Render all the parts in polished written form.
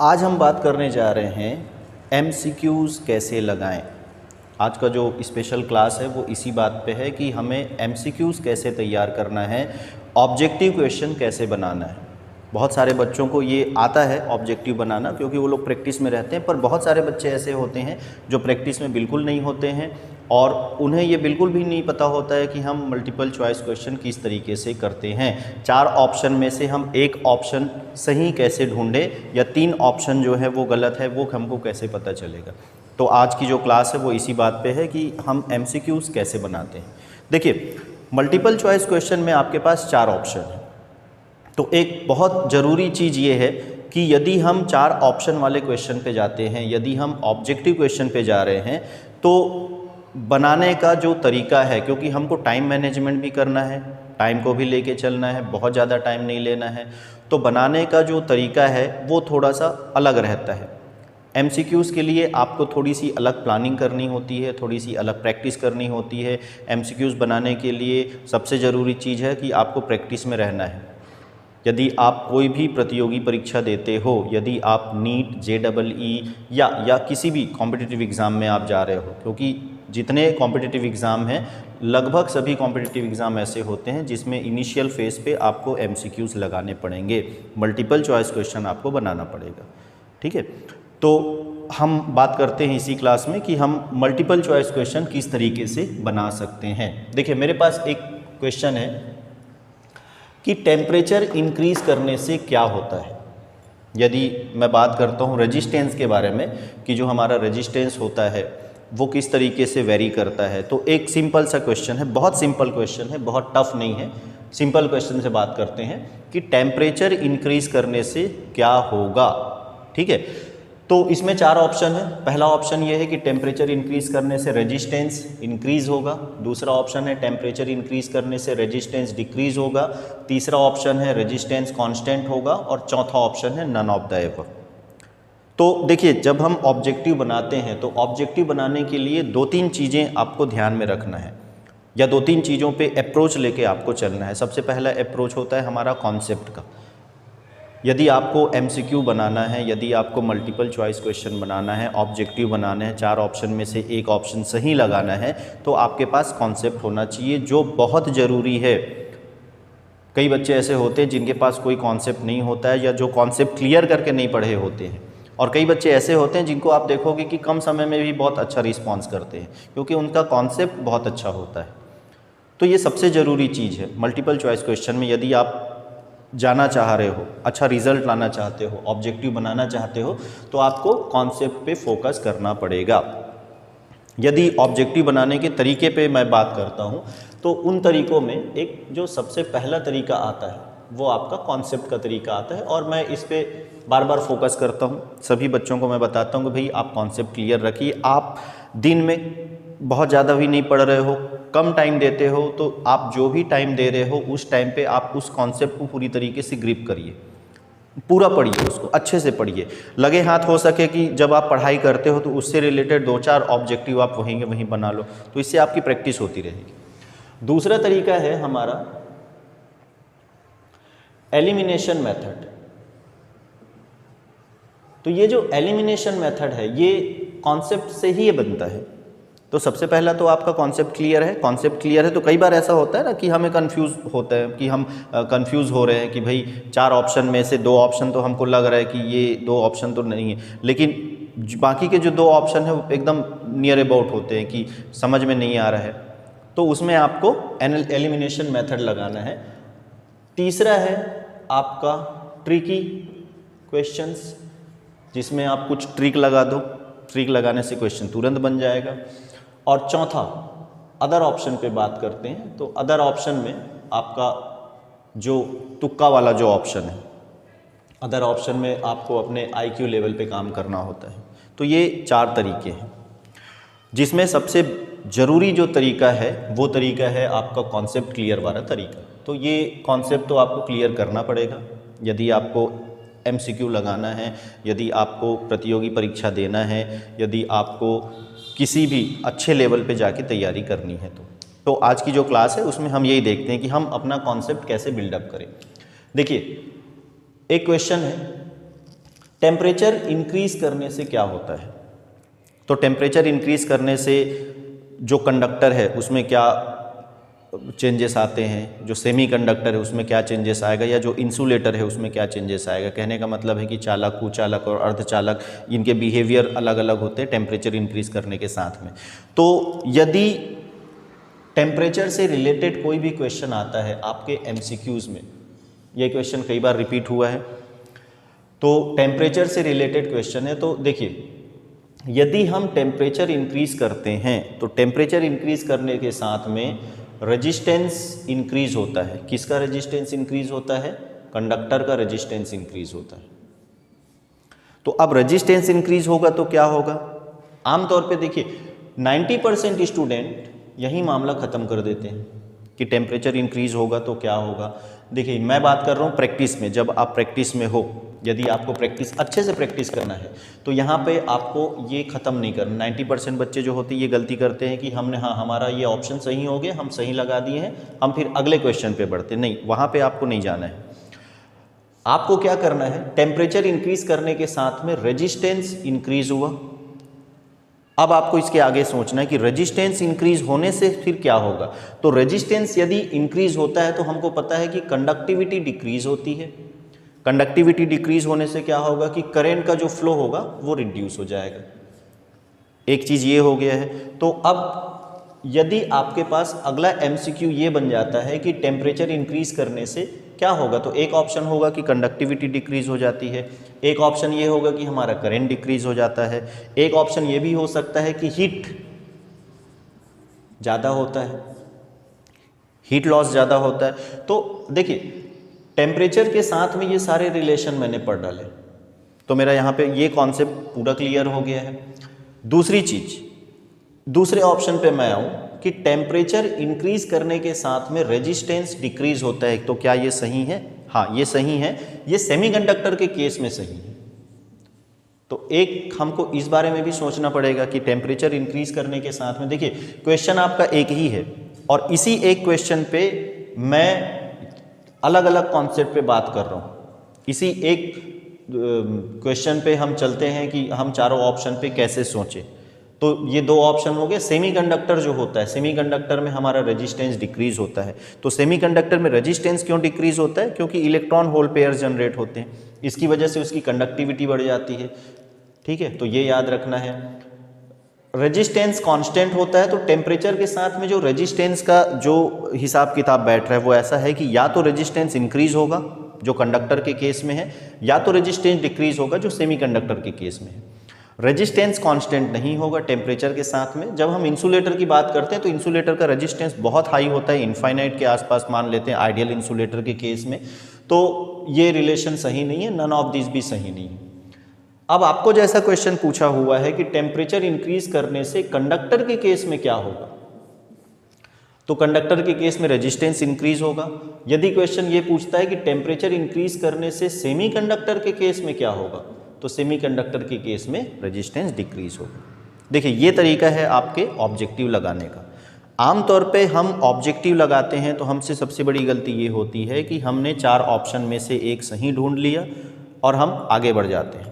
आज हम बात करने जा रहे हैं MCQs कैसे लगाएं। आज का जो स्पेशल क्लास है वो इसी बात पे है कि हमें MCQs कैसे तैयार करना है, ऑब्जेक्टिव क्वेश्चन कैसे बनाना है। बहुत सारे बच्चों को ये आता है ऑब्जेक्टिव बनाना क्योंकि वो लोग प्रैक्टिस में रहते हैं, पर बहुत सारे बच्चे ऐसे होते हैं जो प्रैक्टिस में बिल्कुल नहीं होते हैं और उन्हें ये बिल्कुल भी नहीं पता होता है कि हम मल्टीपल चॉइस क्वेश्चन किस तरीके से करते हैं। 4 ऑप्शन में से हम एक ऑप्शन सही कैसे ढूंढें या 3 ऑप्शन जो है वो गलत है, वो हमको कैसे पता चलेगा। तो आज की जो क्लास है वो इसी बात पे है कि हम MCQs कैसे बनाते हैं। देखिए, मल्टीपल चॉइस क्वेश्चन में आपके पास 4 ऑप्शन हैं। तो एक बहुत ज़रूरी चीज़ ये है कि यदि हम 4 ऑप्शन वाले क्वेश्चन पे जाते हैं, यदि हम ऑब्जेक्टिव क्वेश्चन पे जा रहे हैं, तो बनाने का जो तरीका है, क्योंकि हमको टाइम मैनेजमेंट भी करना है, टाइम को भी लेके चलना है, बहुत ज़्यादा टाइम नहीं लेना है, तो बनाने का जो तरीका है वो थोड़ा सा अलग रहता है। MCQs के लिए आपको थोड़ी सी अलग प्लानिंग करनी होती है, थोड़ी सी अलग प्रैक्टिस करनी होती है। MCQs बनाने के लिए सबसे ज़रूरी चीज़ है कि आपको प्रैक्टिस में रहना है। यदि आप कोई भी प्रतियोगी परीक्षा देते हो, यदि आप नीट, JEE या किसी भी कॉम्पिटिटिव एग्ज़ाम में आप जा रहे हो, क्योंकि जितने कॉम्पिटिटिव एग्ज़ाम हैं लगभग सभी कॉम्पिटिटिव एग्ज़ाम ऐसे होते हैं जिसमें इनिशियल फेज़ पे आपको MCQs लगाने पड़ेंगे, मल्टीपल चॉइस क्वेश्चन आपको बनाना पड़ेगा। ठीक है, तो हम बात करते हैं इसी क्लास में कि हम मल्टीपल चॉइस क्वेश्चन किस तरीके से बना सकते हैं। देखिए, मेरे पास एक क्वेश्चन है कि टेम्परेचर इंक्रीज़ करने से क्या होता है। यदि मैं बात करता हूँ रेजिस्टेंस के बारे में कि जो हमारा रेजिस्टेंस होता है वो किस तरीके से वेरी करता है, तो एक सिंपल सा क्वेश्चन है, बहुत सिंपल क्वेश्चन है, बहुत टफ नहीं है। सिंपल क्वेश्चन से बात करते हैं कि टेम्परेचर इंक्रीज़ करने से क्या होगा। ठीक है, तो इसमें 4 ऑप्शन है। पहला ऑप्शन ये है कि टेम्परेचर इंक्रीज़ करने से रेजिस्टेंस इंक्रीज़ होगा। दूसरा ऑप्शन है टेम्परेचर इंक्रीज़ करने से रेजिस्टेंस डिक्रीज़ होगा। तीसरा ऑप्शन है रेजिस्टेंस कांस्टेंट होगा और चौथा ऑप्शन है नन ऑफ द एबव। तो देखिए, जब हम ऑब्जेक्टिव बनाते हैं तो ऑब्जेक्टिव बनाने के लिए 2-3 चीज़ें आपको ध्यान में रखना है या 2-3 चीज़ों पे अप्रोच लेके आपको चलना है। सबसे पहला अप्रोच होता है हमारा कॉन्सेप्ट का। यदि आपको MCQ बनाना है, यदि आपको मल्टीपल चॉइस क्वेश्चन बनाना है, ऑब्जेक्टिव बनाना है, 4 ऑप्शन में से एक ऑप्शन सही लगाना है, तो आपके पास कॉन्सेप्ट होना चाहिए, जो बहुत ज़रूरी है। कई बच्चे ऐसे होते हैं जिनके पास कोई कॉन्सेप्ट नहीं होता है या जो कॉन्सेप्ट क्लियर करके नहीं पढ़े होते हैं, और कई बच्चे ऐसे होते हैं जिनको आप देखोगे कि कम समय में भी बहुत अच्छा रिस्पॉन्स करते हैं क्योंकि उनका कॉन्सेप्ट बहुत अच्छा होता है। तो ये सबसे ज़रूरी चीज़ है मल्टीपल चॉइस क्वेश्चन में। यदि आप जाना चाह रहे हो, अच्छा रिजल्ट लाना चाहते हो, ऑब्जेक्टिव बनाना चाहते हो, तो आपको कॉन्सेप्ट पे फोकस करना पड़ेगा। यदि ऑब्जेक्टिव बनाने के तरीके पे मैं बात करता हूँ तो उन तरीकों में एक जो सबसे पहला तरीका आता है वो आपका कॉन्सेप्ट का तरीका आता है, और मैं इस पे बार बार फोकस करता हूँ। सभी बच्चों को मैं बताता हूँ कि भाई आप कॉन्सेप्ट क्लियर रखिए। आप दिन में बहुत ज़्यादा भी नहीं पढ़ रहे हो, कम टाइम देते हो, तो आप जो भी टाइम दे रहे हो उस टाइम पे आप उस कॉन्सेप्ट को पूरी तरीके से ग्रिप करिए, पूरा पढ़िए, उसको अच्छे से पढ़िए। लगे हाथ हो सके कि जब आप पढ़ाई करते हो तो उससे रिलेटेड 2-4 ऑब्जेक्टिव आप वहीं के वहीं बना लो, तो इससे आपकी प्रैक्टिस होती रहेगी। दूसरा तरीका है हमारा एलिमिनेशन मेथड। तो ये जो एलिमिनेशन मेथड है ये कॉन्सेप्ट से ही ये बनता है। तो सबसे पहला तो आपका कॉन्सेप्ट क्लियर है। कॉन्सेप्ट क्लियर है तो कई बार ऐसा होता है ना कि हमें कंफ्यूज होता है कि हम कंफ्यूज हो रहे हैं कि भाई 4 ऑप्शन में से 2 ऑप्शन तो हमको लग रहा है कि ये 2 ऑप्शन तो नहीं है, लेकिन बाकी के जो 2 ऑप्शन है वो एकदम नियर अबाउट होते हैं कि समझ में नहीं आ रहा है, तो उसमें आपको एलिमिनेशन मेथड लगाना है। तीसरा है आपका ट्रिकी क्वेश्चंस, जिसमें आप कुछ ट्रिक लगा दो, ट्रिक लगाने से क्वेश्चन तुरंत बन जाएगा। और चौथा अदर ऑप्शन पे बात करते हैं, तो अदर ऑप्शन में आपका जो तुक्का वाला जो ऑप्शन है, अदर ऑप्शन में आपको अपने IQ लेवल पे काम करना होता है। तो ये 4 तरीके हैं, जिसमें सबसे ज़रूरी जो तरीका है वो तरीका है आपका कॉन्सेप्ट क्लियर वाला तरीका। तो ये कॉन्सेप्ट तो आपको क्लियर करना पड़ेगा यदि आपको MCQ लगाना है, यदि आपको प्रतियोगी परीक्षा देना है, यदि आपको किसी भी अच्छे लेवल पे जाके तैयारी करनी है। तो आज की जो क्लास है उसमें हम यही देखते हैं कि हम अपना कॉन्सेप्ट कैसे बिल्डअप करें। देखिए, एक क्वेश्चन है टेम्परेचर इंक्रीज करने से क्या होता है? तो टेम्परेचर इंक्रीज करने से जो कंडक्टर है उसमें क्या चेंजेस आते हैं, जो सेमीकंडक्टर है उसमें क्या चेंजेस आएगा, या जो इंसुलेटर है उसमें क्या चेंजेस आएगा। कहने का मतलब है कि चालक, कुचालक और अर्धचालक, इनके बिहेवियर अलग अलग होते हैं टेम्परेचर इंक्रीज करने के साथ में। तो यदि टेम्परेचर से रिलेटेड कोई भी क्वेश्चन आता है आपके एमसीक्यूज़ में, ये क्वेश्चन कई बार रिपीट हुआ है, तो टेम्परेचर से रिलेटेड क्वेश्चन है, तो देखिए यदि हम टेम्परेचर इंक्रीज करते हैं तो टेम्परेचर इंक्रीज करने के साथ में रेजिस्टेंस इंक्रीज होता है। किसका रेजिस्टेंस इंक्रीज होता है? कंडक्टर का रेजिस्टेंस इंक्रीज होता है। तो अब रेजिस्टेंस इंक्रीज होगा तो क्या होगा? आमतौर पे देखिए 90% स्टूडेंट यही मामला ख़त्म कर देते हैं कि टेम्परेचर इंक्रीज होगा तो क्या होगा। देखिए मैं बात कर रहा हूँ प्रैक्टिस में, जब आप प्रैक्टिस में हो, यदि आपको प्रैक्टिस अच्छे से प्रैक्टिस करना है तो यहाँ पे आपको ये ख़त्म नहीं करना। 90% बच्चे जो होते हैं ये गलती करते हैं कि हमने हमारा ये ऑप्शन सही हो गया, हम सही लगा दिए हैं, हम फिर अगले क्वेश्चन पे बढ़ते। नहीं, वहाँ पे आपको नहीं जाना है। आपको क्या करना है? टेम्परेचर इंक्रीज करने के साथ में रेजिस्टेंस इंक्रीज हुआ। अब आपको इसके आगे सोचना है कि रेजिस्टेंस इंक्रीज होने से फिर क्या होगा। तो रेजिस्टेंस यदि इंक्रीज होता है तो हमको पता है कि कंडक्टिविटी डिक्रीज होती है। कंडक्टिविटी डिक्रीज होने से क्या होगा कि करंट का जो फ्लो होगा वो रिड्यूस हो जाएगा। एक चीज़ ये हो गया है। तो अब यदि आपके पास अगला एमसीक्यू ये बन जाता है कि टेम्परेचर इंक्रीज करने से क्या होगा, तो एक ऑप्शन होगा कि कंडक्टिविटी डिक्रीज हो जाती है, एक ऑप्शन ये होगा कि हमारा करंट डिक्रीज हो जाता है, एक ऑप्शन ये भी हो सकता है कि हीट ज़्यादा होता है, हीट लॉस ज़्यादा होता है। तो देखिए टेम्परेचर के साथ में ये सारे रिलेशन मैंने पढ़ डाले, तो मेरा यहाँ पे ये कॉन्सेप्ट पूरा क्लियर हो गया है। दूसरी चीज़, दूसरे ऑप्शन पे मैं आऊँ कि टेम्परेचर इंक्रीज करने के साथ में रेजिस्टेंस डिक्रीज होता है, तो क्या ये सही है? हाँ, ये सही है। ये सेमीकंडक्टर के केस में सही है। तो एक हमको इस बारे में भी सोचना पड़ेगा कि टेम्परेचर इंक्रीज करने के साथ में, देखिए क्वेश्चन आपका एक ही है और इसी एक क्वेश्चन पे मैं अलग अलग कॉन्सेप्ट पे बात कर रहा हूँ। इसी एक क्वेश्चन पे हम चलते हैं कि हम चारों ऑप्शन पे कैसे सोचें। तो ये दो ऑप्शन हो गए। सेमीकंडक्टर जो होता है, सेमीकंडक्टर में हमारा रेजिस्टेंस डिक्रीज होता है। तो सेमीकंडक्टर में रेजिस्टेंस क्यों डिक्रीज होता है? क्योंकि इलेक्ट्रॉन होल पेयर जनरेट होते हैं, इसकी वजह से उसकी कंडक्टिविटी बढ़ जाती है। ठीक है, तो ये याद रखना है। रेजिस्टेंस कांस्टेंट होता है, तो टेम्परेचर के साथ में जो रेजिस्टेंस का जो हिसाब किताब बैठ रहा है वो ऐसा है कि या तो रेजिस्टेंस इंक्रीज होगा जो कंडक्टर के केस में है, या तो रेजिस्टेंस डिक्रीज होगा जो सेमीकंडक्टर के केस में है। रेजिस्टेंस कांस्टेंट नहीं होगा टेम्परेचर के साथ में। जब हम इंसुलेटर की बात करते हैं तो इंसुलेटर का रेजिस्टेंस बहुत हाई होता है, इनफाइनाइट के आसपास मान लेते हैं आइडियल इंसुलेटर के केस में। तो ये रिलेशन सही नहीं है, नन ऑफ दिस भी सही नहीं है। अब आपको जैसा क्वेश्चन पूछा हुआ है कि टेम्परेचर इंक्रीज करने से कंडक्टर के केस में क्या होगा, तो कंडक्टर के केस में रेजिस्टेंस इंक्रीज होगा। यदि क्वेश्चन ये पूछता है कि टेम्परेचर इंक्रीज करने से सेमीकंडक्टर के केस में क्या होगा, तो सेमीकंडक्टर के केस में रेजिस्टेंस डिक्रीज होगा। देखिए ये तरीका है आपके ऑब्जेक्टिव लगाने का। आमतौर पे हम ऑब्जेक्टिव लगाते हैं तो हमसे सबसे बड़ी गलती ये होती है कि हमने चार ऑप्शन में से एक सही ढूंढ लिया और हम आगे बढ़ जाते हैं।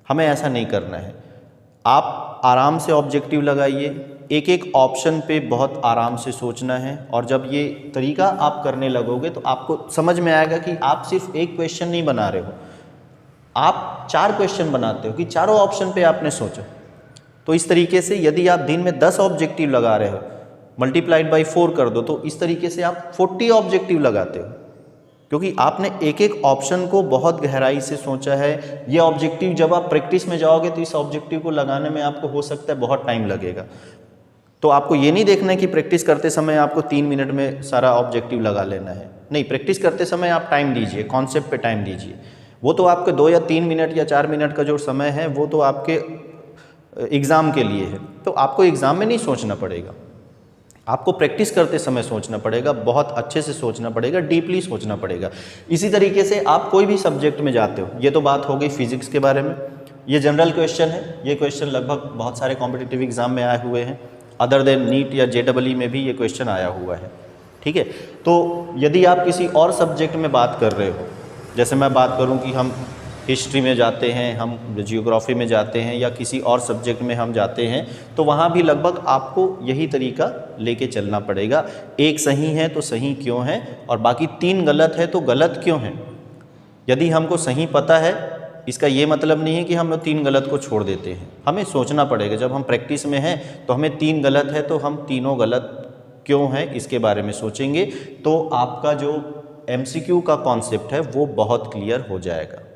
हमें ऐसा नहीं करना है। आप आराम से ऑब्जेक्टिव लगाइए, एक एक ऑप्शन पे बहुत आराम से सोचना है, और जब ये तरीका आप करने लगोगे तो आपको समझ में आएगा कि आप सिर्फ एक क्वेश्चन नहीं बना रहे हो, आप चार क्वेश्चन बनाते हो कि चारों ऑप्शन पे आपने सोचा। तो इस तरीके से यदि आप दिन में 10 ऑब्जेक्टिव लगा रहे हो, मल्टीप्लाइड बाई 4 कर दो, तो इस तरीके से आप 40 ऑब्जेक्टिव लगाते हो, क्योंकि आपने एक एक ऑप्शन को बहुत गहराई से सोचा है। ये ऑब्जेक्टिव जब आप प्रैक्टिस में जाओगे तो इस ऑब्जेक्टिव को लगाने में आपको हो सकता है बहुत टाइम लगेगा। तो आपको ये नहीं देखना है कि प्रैक्टिस करते समय आपको 3 मिनट में सारा ऑब्जेक्टिव लगा लेना है। नहीं, प्रैक्टिस करते समय आप टाइम दीजिए, कॉन्सेप्ट पे टाइम दीजिए। वो तो आपके 2 या 3 मिनट या 4 मिनट का जो समय है वो तो आपके एग्ज़ाम के लिए है। तो आपको एग्ज़ाम में नहीं सोचना पड़ेगा, आपको प्रैक्टिस करते समय सोचना पड़ेगा, बहुत अच्छे से सोचना पड़ेगा, डीपली सोचना पड़ेगा। इसी तरीके से आप कोई भी सब्जेक्ट में जाते हो, ये तो बात हो गई फिजिक्स के बारे में। ये जनरल क्वेश्चन है, ये क्वेश्चन लगभग बहुत सारे कॉम्पिटिटिव एग्जाम में आए हुए हैं, अदर देन नीट या JEE में भी ये क्वेश्चन आया हुआ है। ठीक है, तो यदि आप किसी और सब्जेक्ट में बात कर रहे हो, जैसे मैं बात करूं कि हम हिस्ट्री में जाते हैं, हम जियोग्राफी में जाते हैं या किसी और सब्जेक्ट में हम जाते हैं, तो वहाँ भी लगभग आपको यही तरीका लेके चलना पड़ेगा। एक सही है तो सही क्यों है, और बाकी 3 गलत है तो गलत क्यों है। यदि हमको सही पता है, इसका ये मतलब नहीं है कि हम 3 गलत को छोड़ देते हैं। हमें सोचना पड़ेगा, जब हम प्रैक्टिस में हैं तो हमें 3 गलत है तो हम तीनों गलत क्यों है इसके बारे में सोचेंगे, तो आपका जो MCQ का कॉन्सेप्ट है वो बहुत क्लियर हो जाएगा।